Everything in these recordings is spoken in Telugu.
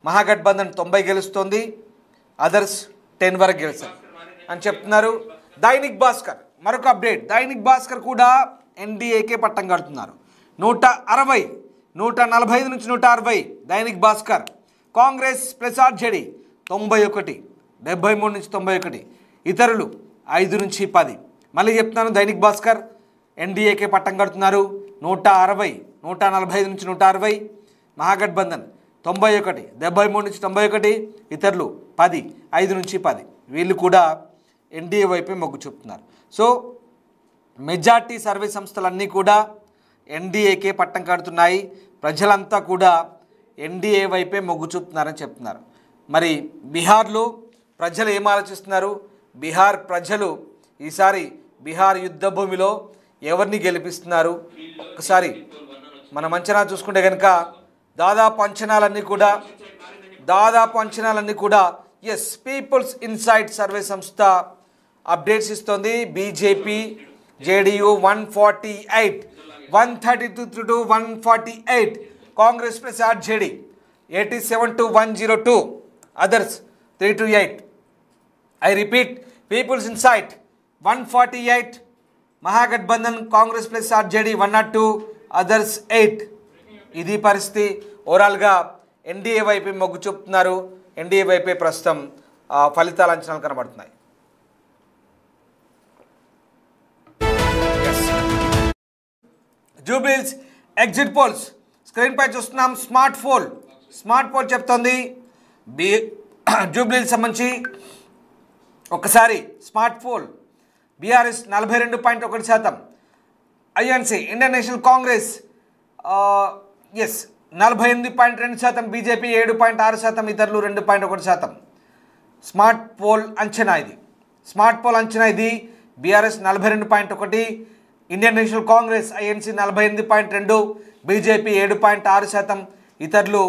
మహాగఠబంధన్ 90 గెలుస్తుంది, అదర్స్ 10 వరకు గెలుస్తారు అని చెప్తున్నారు. దైనిక్ భాస్కర్ మరొక అప్డేట్. దైనిక్ భాస్కర్ కూడా ఎన్డీఏకే పట్టం కడుతున్నారు. 160, 145 నుంచి 160 దైనిక్ భాస్కర్. కాంగ్రెస్ ప్లస్ ఆర్జేడీ 91, 73 నుంచి 91, ఇతరులు 5 నుంచి 10. మళ్ళీ చెప్తున్నాను, దైనిక్ భాస్కర్ ఎన్డీఏకే పట్టం కడుతున్నారు. 160, 145 నుంచి 160, మహాగఠబంధన్ 91, 73 నుంచి 91, ఇతరులు 10, 5 నుంచి 10. వీళ్ళు కూడా ఎన్డీఏ వైపే మొగ్గు చూపుతున్నారు. సో మెజార్టీ సర్వే సంస్థలన్నీ కూడా ఎన్డీఏకే పట్టం కడుతున్నాయి. ప్రజలంతా కూడా ఎన్డీఏ వైపే మొగ్గు చూపుతున్నారని చెప్తున్నారు. మరి బీహార్లో ప్రజలు ఏం ఆలోచిస్తున్నారు? బీహార్ ప్రజలు ఈసారి బీహార్ యుద్ధ భూమిలో ఎవరిని గెలిపిస్తున్నారు? ఒకసారి మనం అంచనా చూసుకుంటే కనుక దాదాపు అంచనాలన్నీ కూడా ఎస్ పీపుల్స్ ఇన్సైట్ సర్వే సంస్థ అప్డేట్స్ ఇస్తుంది. BJP JDU 148, 132 to 148, Congress plus RJD 87 to 102, others 3 to 8. I repeat, People's Insight 148, Mahagathbandhan Congress plus RJD 102, others 8. ఇది పరిస్థితి. ఓవరాల్గా ఎన్డీఏ వైపే మొగ్గు చూపుతున్నారు. ఎన్డీఏ వైపే ప్రస్తుతం ఫలితాల అంచనాలు కనబడుతున్నాయి. జూబ్లీహిల్స్ ఎగ్జిట్ పోల్స్ స్క్రీన్ పై చూస్తున్నాం. స్మార్ట్ పోల్ చెప్తోంది జూబ్లీహిల్స్ సంబంధించి ఒకసారి smart pole. BRS 42.1%, INC Indian national Congress 48.2%, BJP 7.6%, ఇతరులు 2.1%. స్మార్ట్ పోల్ అంచనా ఇది. BRS 42.1%, Indian national Congress INC 48.2%, BJP 7.6%, ఇతరులు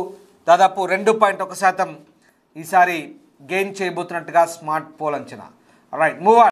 దాదాపు 2.1% ఈసారి గెయిన్ చేయబోతున్నట్టుగా స్మార్ట్ పోల్ అంచనా. Right, move on.